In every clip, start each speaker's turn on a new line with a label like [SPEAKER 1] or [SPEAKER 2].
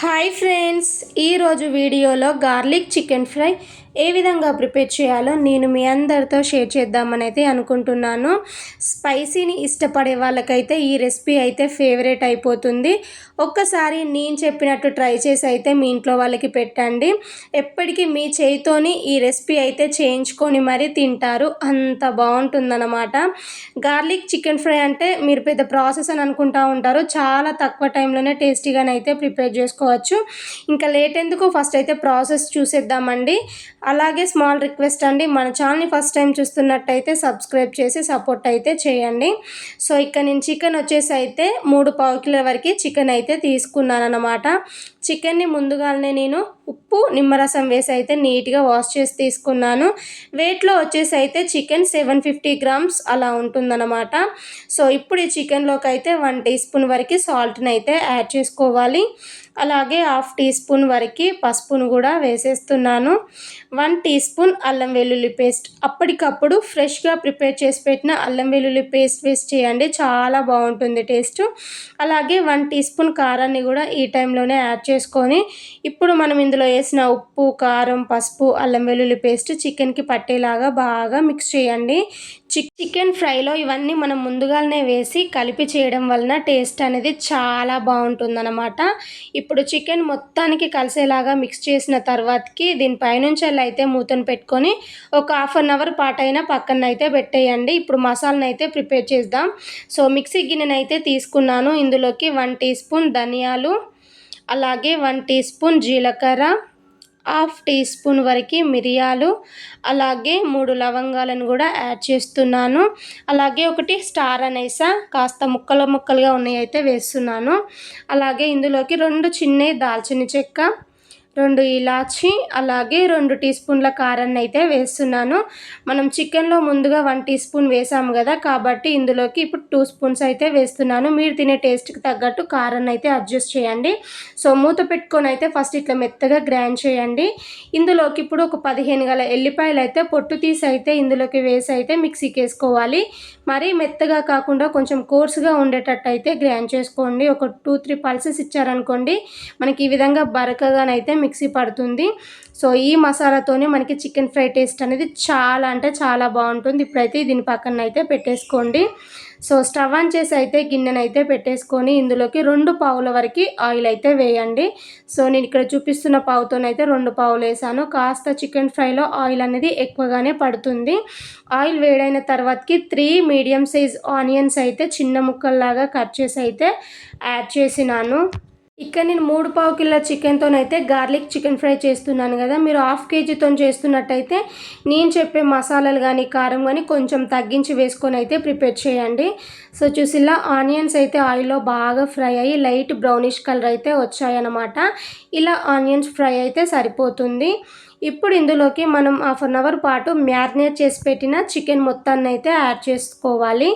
[SPEAKER 1] Hi friends, ఈరోజు వీడియోలో garlic chicken fry ఏ విధంగా ప్రిపేర్ చేయాలో నేను మీ అందరితో షేర్ చేద్దామని అయితే అనుకుంటున్నాను. స్పైసీని ఇష్టపడే వాళ్ళకైతే ఈ రెసిపీ అయితే ఫేవరెట్ అయిపోతుంది. ఒక్కసారి నేను చెప్పినట్టు ట్రై చేసి అయితే మీ ఇంట్లో వాళ్ళకి పెట్టండి. ఎప్పటికీ మీ చేయితోని ఈ రెసిపీ అయితే చేయించుకొని మరీ తింటారు, అంత బాగుంటుందన్నమాట. గార్లిక్ చికెన్ ఫ్రై అంటే మీరు పెద్ద ప్రాసెస్ అని అనుకుంటూ ఉంటారు. చాలా తక్కువ టైంలోనే టేస్టీగానైతే ప్రిపేర్ చేసుకోవచ్చు. ఇంకా లేట్ ఎందుకు, ఫస్ట్ అయితే ప్రాసెస్ చూసేద్దామండి. అలాగే స్మాల్ రిక్వెస్ట్ అండి, మన ఛానల్ని ఫస్ట్ టైం చూస్తున్నట్టయితే సబ్స్క్రైబ్ చేసి సపోర్ట్ అయితే చేయండి. సో ఇక్కడ నేను చికెన్ వచ్చేసి అయితే 3 పావు కిలో వరకు చికెన్ అయితే తీసుకున్నాను అన్నమాట. చికెన్ని ముందుగానే నేను ఉప్పు నిమ్మరసం వేసి అయితే నీట్గా వాష్ చేసి తీసుకున్నాను. వెయిట్లో వచ్చేసి అయితే చికెన్ 750 గ్రామ్స్ అలా ఉంటుందన్నమాట. సో ఇప్పుడు ఈ చికెన్లోకి అయితే 1 టీ స్పూన్ వరకు సాల్ట్ని అయితే యాడ్ చేసుకోవాలి. అలాగే 1/2 టీ స్పూన్ వరకు పసుపును కూడా వేసేస్తున్నాను. 1 టీ స్పూన్ అల్లం వెల్లుల్లి పేస్ట్, అప్పటికప్పుడు ఫ్రెష్గా ప్రిపేర్ చేసి పెట్టిన అల్లం వెల్లుల్లి పేస్ట్ వేస్ట్ చేయండి, చాలా బాగుంటుంది టేస్ట్. అలాగే 1 టీ స్పూన్ కారాన్ని కూడా ఈ టైంలోనే యాడ్ చేసుకొని ఇప్పుడు మనం ఇందులో వేసిన ఉప్పు, కారం, పసుపు, అల్లం వెల్లుల్లి పేస్ట్ చికెన్కి పట్టేలాగా బాగా మిక్స్ చేయండి. చికెన్ ఫ్రైలో ఇవన్నీ మనం ముందుగానే వేసి కలిపి చేయడం వలన టేస్ట్ అనేది చాలా బాగుంటుందన్నమాట. ఇప్పుడు చికెన్ మొత్తానికి కలిసేలాగా మిక్స్ చేసిన తర్వాతకి దీనిపైనుంచి అయితే మూతను పెట్టుకొని ఒక 1/2 అవర్ పాటైనా పక్కన అయితే పెట్టేయండి. ఇప్పుడు మసాలాను అయితే ప్రిపేర్ చేద్దాం. సో మిక్సీ గిన్నెనైతే తీసుకున్నాను. ఇందులోకి 1 టీ స్పూన్ ధనియాలు, అలాగే 1 టీ స్పూన్ జీలకర్ర, 1/2 టీ స్పూన్ వరకు మిరియాలు, అలాగే 3 లవంగాలను కూడా యాడ్ చేస్తున్నాను. అలాగే 1 స్టార్ అనేసా కాస్త ముక్కలుగా ఉన్నాయి అయితే వేస్తున్నాను. అలాగే ఇందులోకి 2 చిన్న దాల్చిన చెక్క, 2 ఇలాచి, అలాగే 2 టీ స్పూన్ల కారాన్ని అయితే వేస్తున్నాను. మనం చికెన్లో ముందుగా 1 టీ స్పూన్ వేసాము కదా, కాబట్టి ఇందులోకి ఇప్పుడు 2 స్పూన్స్ అయితే వేస్తున్నాను. మీరు తినే టేస్ట్కి తగ్గట్టు కారాన్ని అయితే అడ్జస్ట్ చేయండి. సో మూత పెట్టుకొని అయితే ఫస్ట్ ఇట్లా మెత్తగా గ్రైండ్ చేయండి. ఇందులోకి ఇప్పుడు ఒక 15 గల ఎల్లిపాయలు అయితే పొట్టు తీసి అయితే ఇందులోకి వేసి అయితే మిక్సీకి వేసుకోవాలి. మరీ మెత్తగా కాకుండా కొంచెం కోర్సుగా ఉండేటట్టు అయితే గ్రైండ్ చేసుకోండి. ఒక 2-3 పల్సెస్ ఇచ్చారనుకోండి, మనకి ఈ విధంగా బరకగానైతే మిక్సీ పడుతుంది. సో ఈ మసాలాతోనే మనకి చికెన్ ఫ్రై టేస్ట్ అనేది చాలా అంటే చాలా బాగుంటుంది. ఇప్పుడైతే దీని పక్కన అయితే పెట్టేసుకోండి. సో స్టవ్ ఆన్ చేసి అయితే గిన్నెనైతే పెట్టేసుకొని ఇందులోకి 2 పావుల వరకు ఆయిల్ అయితే వేయండి. సో నేను ఇక్కడ చూపిస్తున్న పావుతోనైతే 2 పావులు వేసాను. కాస్త చికెన్ ఫ్రైలో ఆయిల్ అనేది ఎక్కువగానే పడుతుంది. ఆయిల్ వేడైన తర్వాతకి 3 మీడియం సైజ్ ఆనియన్స్ అయితే చిన్న ముక్కల్లాగా కట్ చేసి అయితే యాడ్ చేసినాను. ఇక్కడ నేను 3 పావు కిలో చికెన్తోనైతే గార్లిక్ చికెన్ ఫ్రై చేస్తున్నాను కదా, మీరు 1/2 కేజీతో చేస్తున్నట్టయితే నేను చెప్పే మసాలాలు కానీ కారం కానీ కొంచెం తగ్గించి వేసుకొని అయితే ప్రిపేర్ చేయండి. సో చూసిలా ఆనియన్స్ అయితే ఆయిల్లో బాగా ఫ్రై అయ్యి లైట్ బ్రౌనిష్ కలర్ అయితే వచ్చాయన్నమాట. ఇలా ఆనియన్స్ ఫ్రై అయితే సరిపోతుంది. ఇప్పుడు ఇందులోకి మనం 1/2 అవర్ పాటు మ్యారినేట్ చేసి పెట్టిన చికెన్ మొత్తాన్ని అయితే యాడ్ చేసుకోవాలి.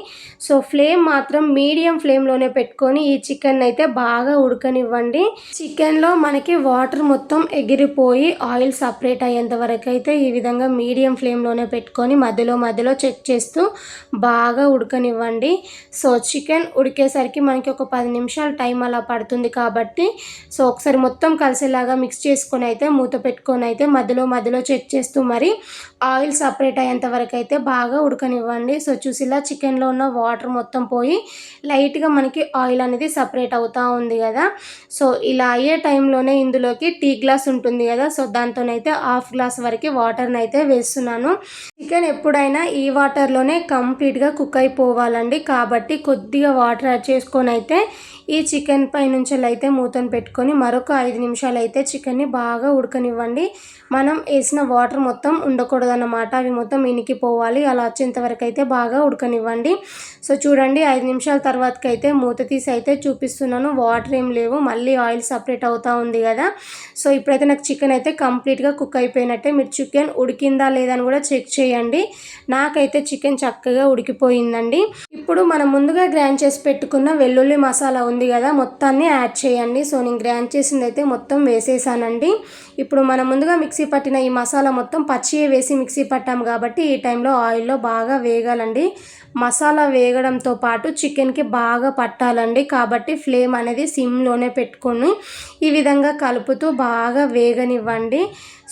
[SPEAKER 1] సో ఫ్లేమ్ మాత్రం మీడియం ఫ్లేమ్లోనే పెట్టుకొని ఈ చికెన్ అయితే బాగా ఉడకనివ్వండి. చికెన్లో మనకి వాటర్ మొత్తం ఎగిరిపోయి ఆయిల్ సపరేట్ అయ్యేంత వరకు అయితే ఈ విధంగా మీడియం ఫ్లేమ్లోనే పెట్టుకొని మధ్యలో చెక్ చేస్తూ బాగా ఉడకనివ్వండి. సో చికెన్ ఉడికేసరికి మనకి ఒక 10 నిమిషాలు టైం అలా పడుతుంది కాబట్టి సో ఒకసారి మొత్తం కలిసేలాగా మిక్స్ చేసుకొని అయితే మూత పెట్టుకొని అయితే మధ్యలో చెక్ చేస్తూ మరి ఆయిల్ సపరేట్ అయ్యేంత వరకు అయితే బాగా ఉడకనివ్వండి. సో చూసిలా చికెన్లో ఉన్న వాటర్ మొత్తం పోయి లైట్గా మనకి ఆయిల్ అనేది సపరేట్ అవుతూ ఉంది కదా. సో ఇలా అయ్యే టైంలోనే ఇందులోకి టీ గ్లాస్ ఉంటుంది కదా, సో దాంతోనైతే 1/2 గ్లాస్ వరకు వాటర్ని అయితే వేస్తున్నాను. చికెన్ ఎప్పుడైనా ఈ వాటర్లోనే కంప్లీట్గా కుక్ అయిపోవాలండి, కాబట్టి కొద్దిగా వాటర్ యాడ్ చేసుకొని అయితే ఈ చికెన్ పై నుంచి అయితే మూతను పెట్టుకొని మరొక 5 నిమిషాలు అయితే చికెన్ని బాగా ఉడకనివ్వండి. మనం వేసిన వాటర్ మొత్తం ఉండకూడదన్నమాట, అవి మొత్తం ఇనికిపోవాలి. అలా వచ్చేంత వరకు అయితే బాగా ఉడకనివ్వండి. సో చూడండి 5 నిమిషాల తర్వాతకి అయితే మూత తీసి అయితే చూపిస్తున్నాను. వాటర్ ఏం లేవు, మళ్ళీ ఆయిల్ సపరేట్ అవుతూ ఉంది కదా. సో ఇప్పుడైతే నాకు చికెన్ అయితే కంప్లీట్గా కుక్ అయిపోయినట్టే. మీరు చికెన్ ఉడికిందా లేదా అని కూడా చెక్ చేయండి. చేయండి. నాకైతే చికెన్ చక్కగా ఉడికిపోయిందండి. ఇప్పుడు మనం ముందుగా గ్రైండ్ చేసి పెట్టుకున్న వెల్లుల్లి మసాలా ఉంది కదా, మొత్తాన్ని యాడ్ చేయండి. సో నేను గ్రైండ్ చేసింది అయితే మొత్తం వేసేసానండి. ఇప్పుడు మనం ముందుగా మిక్సీ పట్టిన ఈ మసాలా మొత్తం పచ్చియే వేసి మిక్సీ పట్టాము కాబట్టి ఈ టైంలో ఆయిల్లో బాగా వేగాలండి. మసాలా వేగడంతో పాటు చికెన్కి బాగా పట్టాలండి, కాబట్టి ఫ్లేమ్ అనేది సిమ్లోనే పెట్టుకొని ఈ విధంగా కలుపుతూ బాగా వేగనివ్వండి.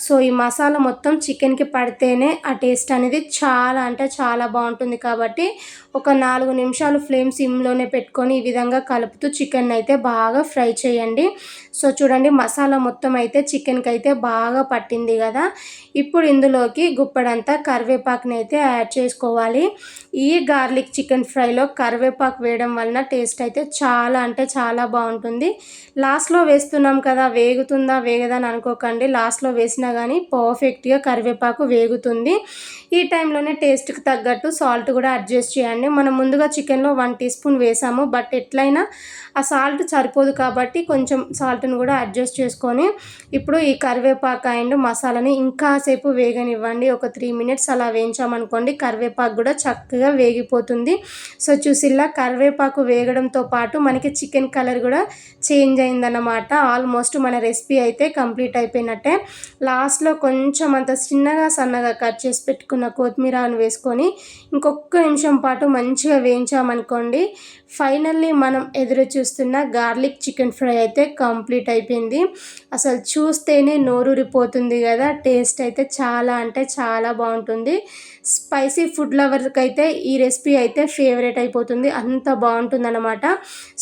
[SPEAKER 1] సో ఈ మసాలా మొత్తం చికెన్కి పడితేనే ఆ టేస్ట్ అనేది చాలా అంటే చాలా బాగుంటుంది. కాబట్టి ఒక 4 నిమిషాలు ఫ్లేమ్ సిమ్లోనే పెట్టుకొని ఈ విధంగా కలుపుతూ చికెన్ అయితే బాగా ఫ్రై చేయండి. సో చూడండి, మసాలా మొత్తం అయితే చికెన్కి అయితే బాగా పట్టింది కదా. ఇప్పుడు ఇందులోకి గుప్పెడంతా కరివేపాకుని అయితే యాడ్ చేసుకోవాలి. ఈ గార్లిక్ చికెన్ ఫ్రైలో కరివేపాకు వేయడం వలన టేస్ట్ అయితే చాలా అంటే చాలా బాగుంటుంది. లాస్ట్లో వేస్తున్నాం కదా, వేగుతుందా వేగదా అని అనుకోకండి. లాస్ట్లో వేసినా కానీ పర్ఫెక్ట్గా కరివేపాకు వేగుతుంది. ఈ టైంలోనే టేస్ట్కి తగ్గట్టు సాల్ట్ కూడా అడ్జస్ట్ చేయండి. మనం ముందుగా చికెన్లో 1 టీ స్పూన్ వేసాము, బట్ ఎట్లయినా ఆ సాల్ట్ సరిపోదు కాబట్టి కొంచెం సాల్ట్ని కూడా అడ్జస్ట్ చేసుకొని ఇప్పుడు ఈ కరివేపాకు అండ్ మసాలాని ఇంకాసేపు వేగనివ్వండి. ఒక 3 మినిట్స్ అలా వేయించామనుకోండి, కరివేపాకు కూడా చక్కగా వేగిపోతుంది. సో చూసిల్లా కరివేపాకు వేగడంతో పాటు మనకి చికెన్ కలర్ కూడా చేంజ్ అయిందన్నమాట. ఆల్మోస్ట్ మన రెసిపీ అయితే కంప్లీట్ అయిపోయినట్టే. లాస్ట్లో కొంచెం అంత చిన్నగా సన్నగా కట్ చేసి పెట్టుకున్న కొత్తిమీరను వేసుకొని ఇంకొక నిమిషం పాటు మంచిగా వేయించామనుకోండి, ఫైనల్లీ మనం ఎదురు చూస్తున్న గార్లిక్ చికెన్ ఫ్రై అయితే కంప్లీట్ అయిపోయింది. అసలు చూస్తేనే నోరూరిపోతుంది కదా. టేస్ట్ అయితే చాలా అంటే చాలా బాగుంటుంది. స్పైసీ ఫుడ్ లవర్కి అయితే ఈ రెసిపీ అయితే ఫేవరెట్ అయిపోతుంది, అంత బాగుంటుంది అన్నమాట.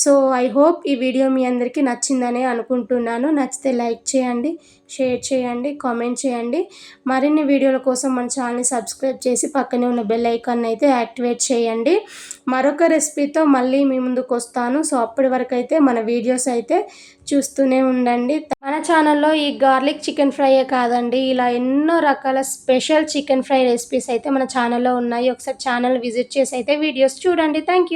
[SPEAKER 1] సో ఐ హోప్ ఈ వీడియో మీ అందరికీ నచ్చిందనే అనుకుంటున్నాను. నచ్చితే లైక్ చేయండి, షేర్ చేయండి, కామెంట్ చేయండి. మరిన్ని వీడియోల కోసం మన ఛానల్ని సబ్స్క్రైబ్ చేసి పక్కనే ఉన్న బెల్ ఐకాన్ అయితే యాక్టివేట్ చేయండి. మరొక రెసిపీతో మళ్ళీ మీ ముందుకు వస్తాను. సో అప్పటి వరకు అయితే మన వీడియోస్ అయితే చూస్తూనే ఉండండి. మన ఛానల్లో ఈ గార్లిక్ చికెన్ ఫ్రైయే కాదండి, ఇలా ఎన్నో రకాల స్పెషల్ చికెన్ ఫ్రై రెసిపీస్ అయితే మన ఛానల్లో ఉన్నాయి. ఒకసారి ఛానల్ విజిట్ చేసి అయితే వీడియోస్ చూడండి. Thank you.